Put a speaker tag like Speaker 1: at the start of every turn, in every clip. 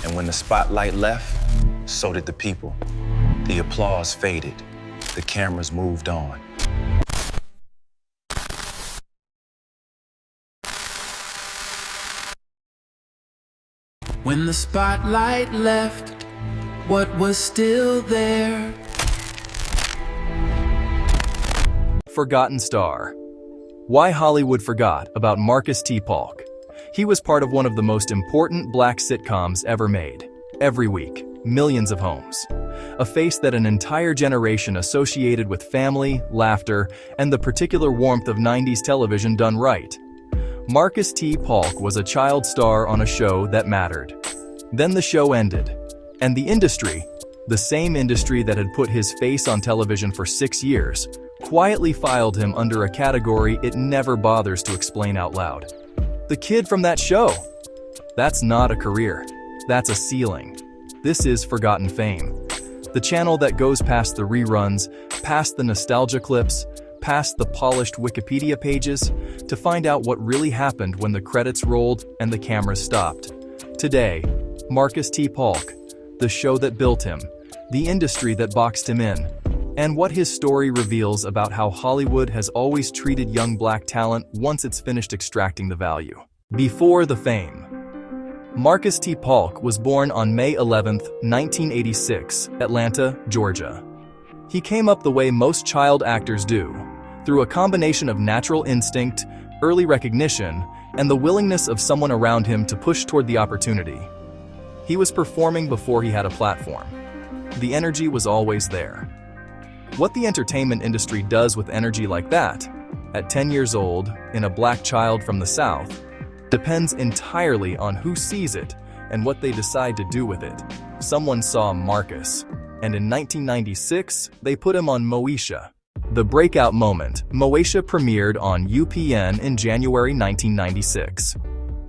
Speaker 1: And when the spotlight left, so did the people. The applause faded. The cameras moved on.
Speaker 2: When the spotlight left, what was still there?
Speaker 3: Forgotten star. Why Hollywood forgot about Marcus T. Paulk. He was part of one of the most important black sitcoms ever made. Every week, millions of homes. A face that an entire generation associated with family, laughter, and the particular warmth of 90s television done right. Marcus T. Paulk was a child star on a show that mattered. Then the show ended, and the industry, the same industry that had put his face on television for 6 years, quietly filed him under a category it never bothers to explain out loud. The kid from that show. That's not a career. That's a ceiling. This is forgotten fame. The channel that goes past the reruns, past the nostalgia clips, past the polished Wikipedia pages, to find out what really happened when the credits rolled and the cameras stopped. Today, Marcus T. Paulk, the show that built him, the industry that boxed him in, and what his story reveals about how Hollywood has always treated young black talent once it's finished extracting the value. Before the fame. Marcus T. Paulk was born on May 11, 1986, Atlanta, Georgia. He came up the way most child actors do, through a combination of natural instinct, early recognition, and the willingness of someone around him to push toward the opportunity. He was performing before he had a platform. The energy was always there. What the entertainment industry does with energy like that, at 10 years old, in a black child from the South, depends entirely on who sees it and what they decide to do with it. Someone saw Marcus, and in 1996, they put him on Moesha. The breakout moment, Moesha premiered on UPN in January 1996.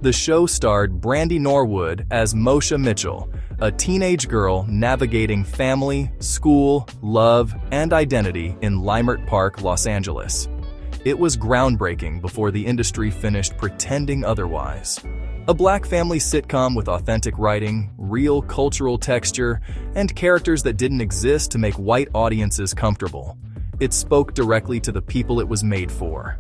Speaker 3: The show starred Brandy Norwood as Moesha Mitchell, a teenage girl navigating family, school, love, and identity in Leimert Park, Los Angeles. It was groundbreaking before the industry finished pretending otherwise. A black family sitcom with authentic writing, real cultural texture, and characters that didn't exist to make white audiences comfortable. It spoke directly to the people it was made for.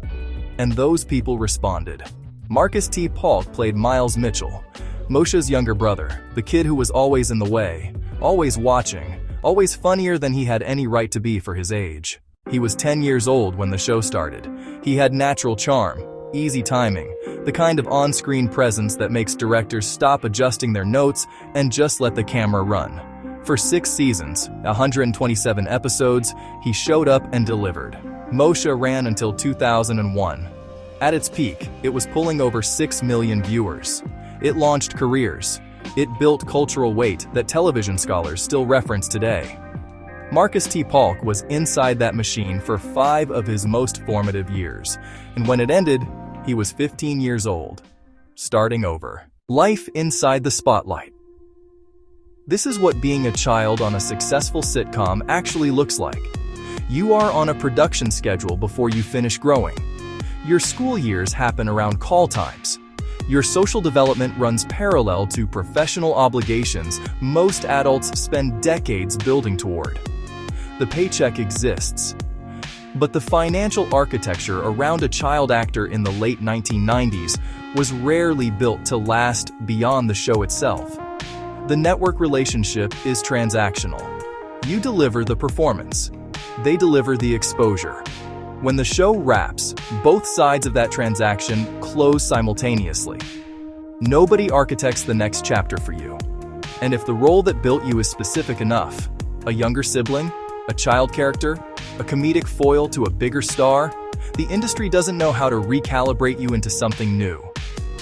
Speaker 3: And those people responded. Marcus T. Paulk played Miles Mitchell, Moesha's younger brother, the kid who was always in the way, always watching, always funnier than he had any right to be for his age. He was 10 years old when the show started. He had natural charm, easy timing, the kind of on-screen presence that makes directors stop adjusting their notes and just let the camera run. For 6 seasons, 127 episodes, he showed up and delivered. Moesha ran until 2001. At its peak, it was pulling over 6 million viewers. It launched careers. It built cultural weight that television scholars still reference today. Marcus T. Paulk was inside that machine for 5 of his most formative years, and when it ended, he was 15 years old. Starting over. Life inside the spotlight. This is what being a child on a successful sitcom actually looks like. You are on a production schedule before you finish growing. Your school years happen around call times. Your social development runs parallel to professional obligations most adults spend decades building toward. The paycheck exists, but the financial architecture around a child actor in the late 1990s was rarely built to last beyond the show itself. The network relationship is transactional. You deliver the performance. They deliver the exposure. When the show wraps, both sides of that transaction close simultaneously. Nobody architects the next chapter for you. And if the role that built you is specific enough, a younger sibling, a child character, a comedic foil to a bigger star, the industry doesn't know how to recalibrate you into something new.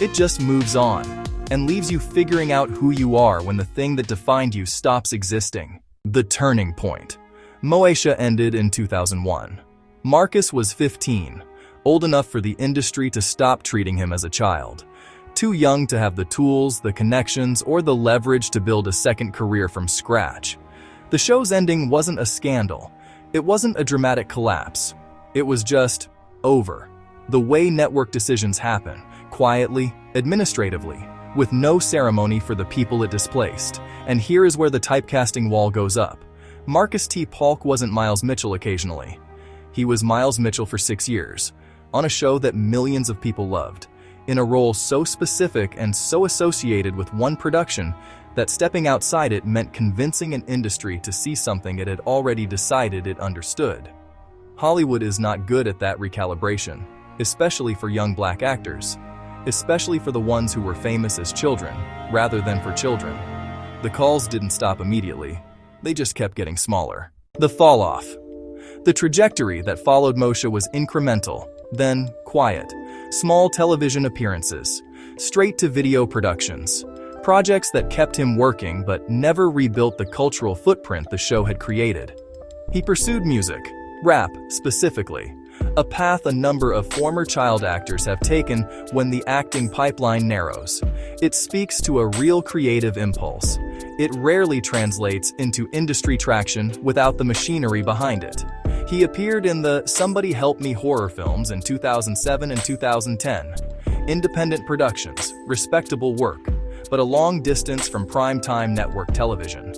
Speaker 3: It just moves on and leaves you figuring out who you are when the thing that defined you stops existing. The turning point. Moesha ended in 2001. Marcus was 15, old enough for the industry to stop treating him as a child. Too young to have the tools, the connections, or the leverage to build a second career from scratch. The show's ending wasn't a scandal. It wasn't a dramatic collapse. It was just over. The way network decisions happen, quietly, administratively, with no ceremony for the people it displaced. And here is where the typecasting wall goes up. Marcus T. Paulk wasn't Miles Mitchell occasionally. He was Miles Mitchell for 6 years, on a show that millions of people loved, in a role so specific and so associated with one production that stepping outside it meant convincing an industry to see something it had already decided it understood. Hollywood is not good at that recalibration, especially for young black actors, especially for the ones who were famous as children, rather than for children. The calls didn't stop immediately. They just kept getting smaller. The fall-off. The trajectory that followed Moesha was incremental, then quiet. Small television appearances, straight-to-video productions, projects that kept him working but never rebuilt the cultural footprint the show had created. He pursued music, rap specifically, a path a number of former child actors have taken when the acting pipeline narrows. It speaks to a real creative impulse. It rarely translates into industry traction without the machinery behind it. He appeared in the Somebody Help Me horror films in 2007 and 2010. Independent productions, respectable work, but a long distance from primetime network television.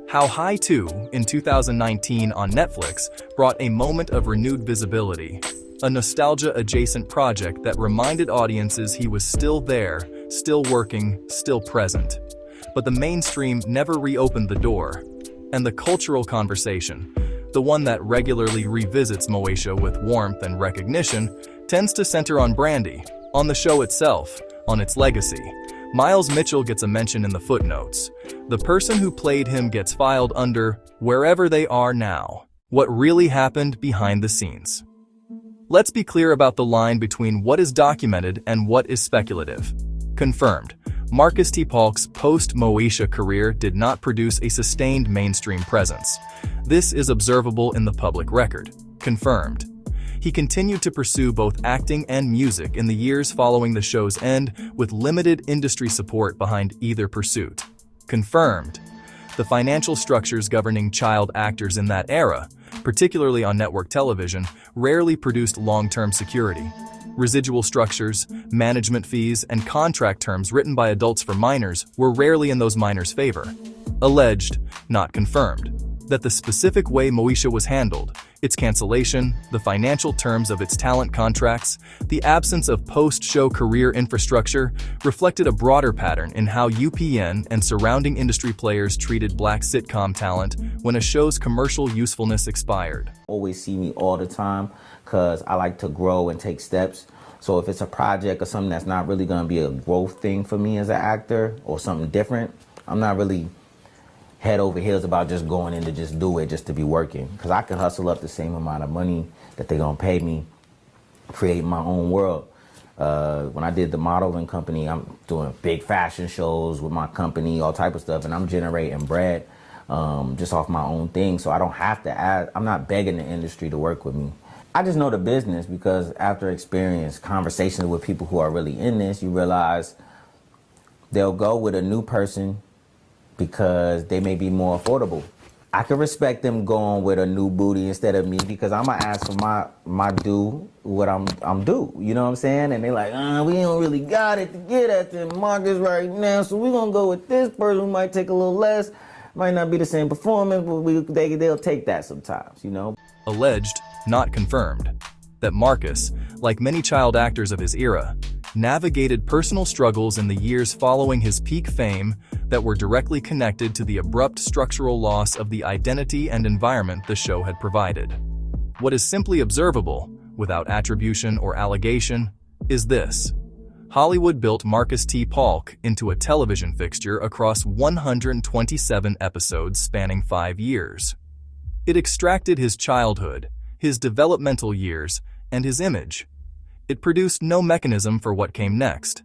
Speaker 3: How High 2 in 2019 on Netflix brought a moment of renewed visibility, a nostalgia-adjacent project that reminded audiences he was still there, still working, still present. But the mainstream never reopened the door. And the cultural conversation, the one that regularly revisits Moesha with warmth and recognition, tends to center on Brandy, on the show itself, on its legacy. Miles Mitchell gets a mention in the footnotes. The person who played him gets filed under wherever they are now. What really happened behind the scenes. Let's be clear about the line between what is documented and what is speculative. Confirmed. Marcus T. Paulk's post-Moesha career did not produce a sustained mainstream presence. This is observable in the public record. Confirmed. He continued to pursue both acting and music in the years following the show's end, with limited industry support behind either pursuit. Confirmed. The financial structures governing child actors in that era, particularly on network television, rarely produced long-term security. Residual structures, management fees, and contract terms written by adults for minors were rarely in those minors' favor. Alleged, not confirmed, that the specific way Moesha was handled, its cancellation, the financial terms of its talent contracts, the absence of post-show career infrastructure, reflected a broader pattern in how UPN and surrounding industry players treated black sitcom talent when a show's commercial usefulness expired.
Speaker 4: Always see me all the time because I like to grow and take steps. So if it's a project or something that's not really going to be a growth thing for me as an actor or something different, I'm not really head over heels about just going in to just do it just to be working, because I can hustle up the same amount of money that they're gonna pay me, create my own world. When I did the modeling company, I'm doing big fashion shows with my company, all type of stuff, and I'm generating bread just off my own thing, so I don't have to add, I'm not begging the industry to work with me. I just know the business because after experience conversations with people who are really in this, you realize they'll go with a new person because they may be more affordable. I can respect them going with a new booty instead of me because I'm gonna ask for my due, what I'm due, you know what I'm saying? And they're like, we don't really got it to get at the Marcus right now, so we're gonna go with this person who might take a little less, might not be the same performance, but they'll take that sometimes, you know?
Speaker 3: Alleged, not confirmed, that Marcus, like many child actors of his era, navigated personal struggles in the years following his peak fame that were directly connected to the abrupt structural loss of the identity and environment the show had provided. What is simply observable, without attribution or allegation, is this. Hollywood built Marcus T. Paulk into a television fixture across 127 episodes spanning 5 years. It extracted his childhood, his developmental years, and his image. It produced no mechanism for what came next.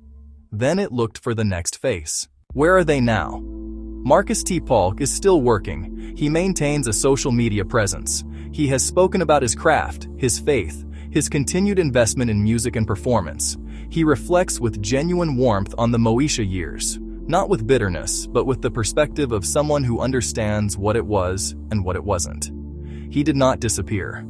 Speaker 3: Then it looked for the next face. Where are they now? Marcus T. Paulk is still working. He maintains a social media presence. He has spoken about his craft, his faith, his continued investment in music and performance. He reflects with genuine warmth on the Moesha years, not with bitterness, but with the perspective of someone who understands what it was and what it wasn't. He did not disappear.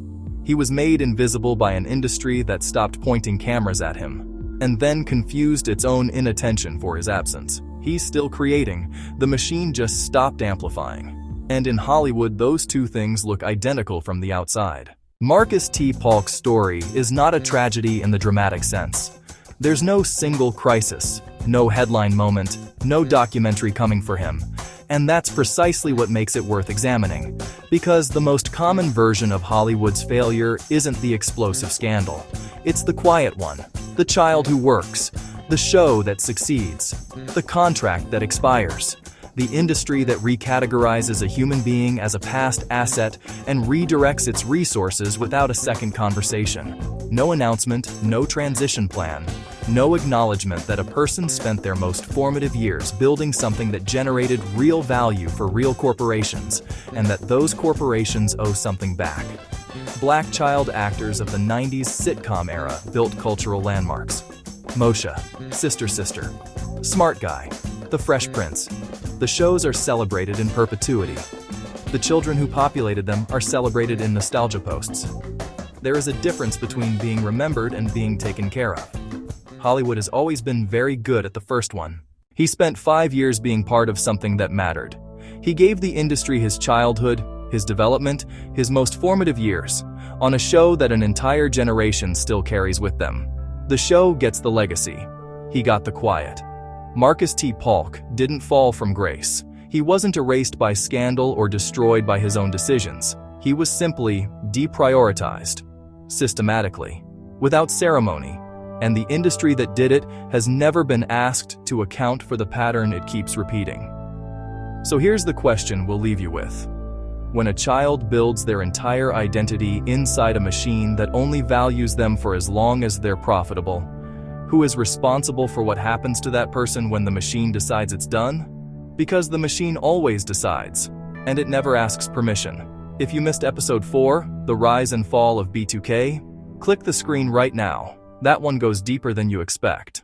Speaker 3: He was made invisible by an industry that stopped pointing cameras at him. and then confused its own inattention for his absence. He's still creating, the machine just stopped amplifying. And in Hollywood, those two things look identical from the outside. Marcus T. Paulk's story is not a tragedy in the dramatic sense. There's no single crisis, no headline moment, no documentary coming for him. And that's precisely what makes it worth examining. Because the most common version of Hollywood's failure isn't the explosive scandal. It's the quiet one, the child who works, the show that succeeds, the contract that expires, the industry that recategorizes a human being as a past asset and redirects its resources without a second conversation. No announcement, no transition plan, no acknowledgement that a person spent their most formative years building something that generated real value for real corporations, and that those corporations owe something back. Black child actors of the 90s sitcom era built cultural landmarks. Moesha, Sister Sister, Smart Guy, The Fresh Prince. The shows are celebrated in perpetuity. The children who populated them are celebrated in nostalgia posts. There is a difference between being remembered and being taken care of. Hollywood has always been very good at the first one. He spent 5 years being part of something that mattered. He gave the industry his childhood, his development, his most formative years, on a show that an entire generation still carries with them. The show gets the legacy. He got the quiet. Marcus T. Paulk didn't fall from grace. He wasn't erased by scandal or destroyed by his own decisions. He was simply deprioritized, systematically, without ceremony, and the industry that did it has never been asked to account for the pattern it keeps repeating. So here's the question we'll leave you with. When a child builds their entire identity inside a machine that only values them for as long as they're profitable, who is responsible for what happens to that person when the machine decides it's done? Because the machine always decides, and it never asks permission. If you missed episode 4, The Rise and Fall of B2K, click the screen right now. That one goes deeper than you expect.